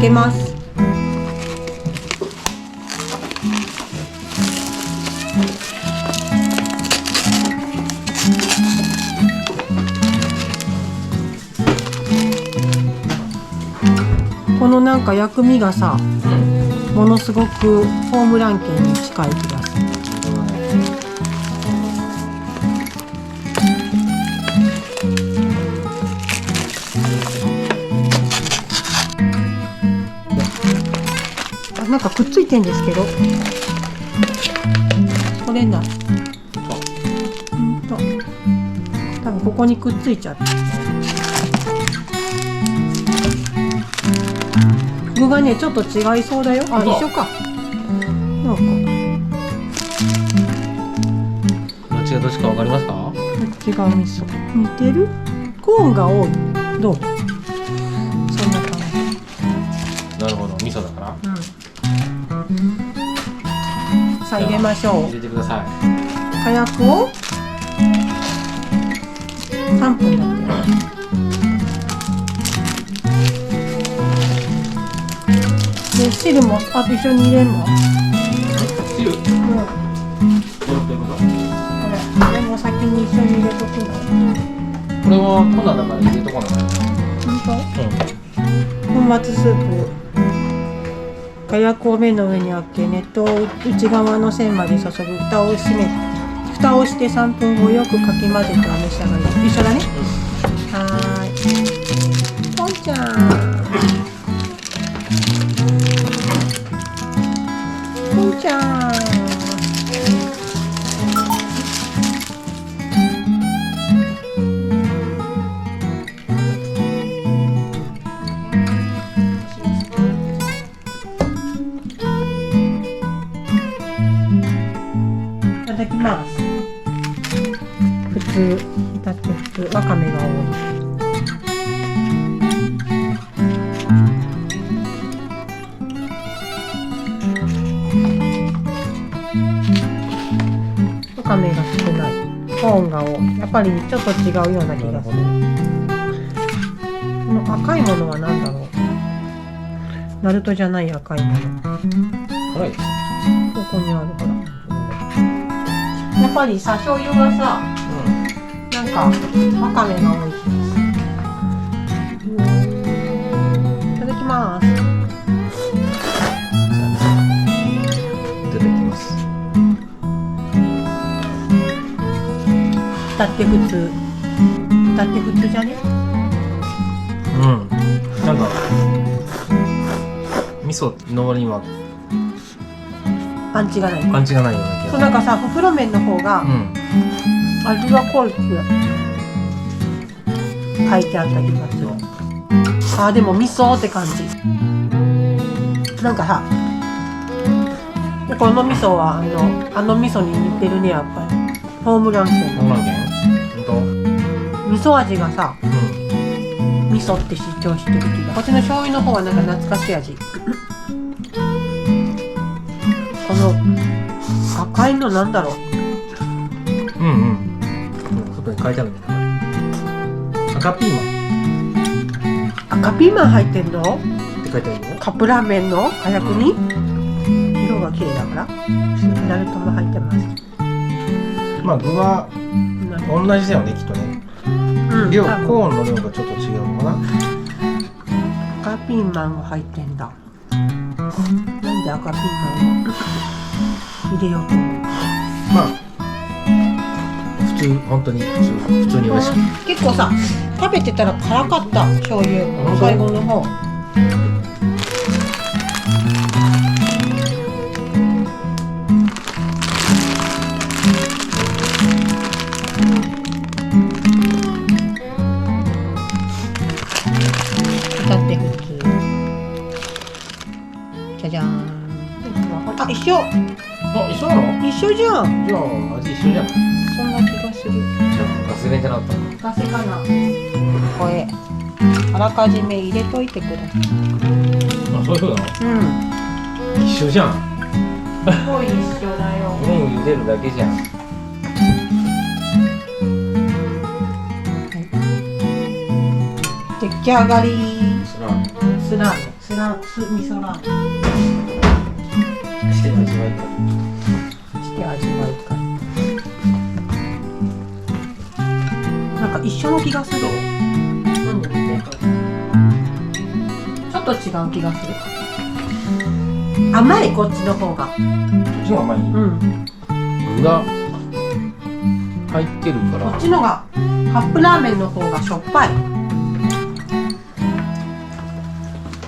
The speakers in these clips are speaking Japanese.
けます。このなんか薬味がさ、ものすごくホームラン圏に近い気がする。なんかくっついてんですけど、取れない。多分ここにくっついちゃって。具がねちょっと違いそうだよ。あ、一緒か。なんかどっちがどっちかわかりますか？どっちが味噌似てる？コーンが多い。どう？そんな感じ。なるほど、味噌だから。さあ入れましょう。入れてください。火薬を3分だって。で汁も一緒に入れるの？汁？これも先に一緒に入れとくの？これは粉だから入れとこない。粉末スープ。火薬を麺の上にあけ、熱湯を内側の線まで注ぐ。蓋をして3分後よくかき混ぜてお召し上がり。一緒だね。はーい。ポンちゃん。ポンちゃん。いただきます。普通、だって普通、わかめが多い。わかめが少ない。コーンが多い。やっぱりちょっと違うような気がする。この赤いものは何だろう。ナルトじゃない赤いもの。辛いです。ここにあるほら。やっぱりさ、醤油がさ、なんかわかめが多い気がする。いただきます。いただきます。だって普通。だって普通じゃね？なんか味噌の割にはパンチがない。パンチがないような気がする。そう、なんかさ、袋麺の方が味は濃いって書いてあった気がする。あ、でも味噌って感じ。なんかさ、この味噌はあの味噌に似てるね、やっぱり。ホームラン県の。ホームラン県？味噌味がさ、味噌って主張してる気が。こっちの醤油の方はなんか懐かしい味。この赤いのなんだろう。外に書いてあるんだから。赤ピー赤ピーマン入ってんの？マンって書いてあるよ。カップラーメンの火薬に、色が綺麗だから。ナルトも入ってます。まあ具は同じだよね、きっとね。量、コーンの量がちょっと違うのかな。赤ピーマンが入ってんだ。なんで赤ピーマンを入れようと思う？まあ普通、本当に普通に美味しい。結構さ、食べてたら辛かった醤油、最後の方。だって普通。じゃじゃーん。あ、一緒。あ、一緒なの？一緒じゃん。じゃあ味一緒じゃん。そんな気がする。じゃあガスレンジャーだったの。ガセかな。これあらかじめ入れといてください。あ、そういう風なの？一緒じゃん。すごい一緒だよ。麺を茹でるだけじゃん。出来上がり。スラーメン。スラーメン。ス味噌ラーメンして味わいたい。して味わいたい。なんか一緒の気がする。飲んでみて。ちょっと違う気がする。甘いこっちの方が。こっちの方が甘い。うん。具が入ってるからこっちのがカップラーメンの方がしょっぱい。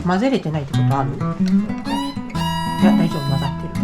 混ぜれてないってことある？いや大丈夫、混ざってる。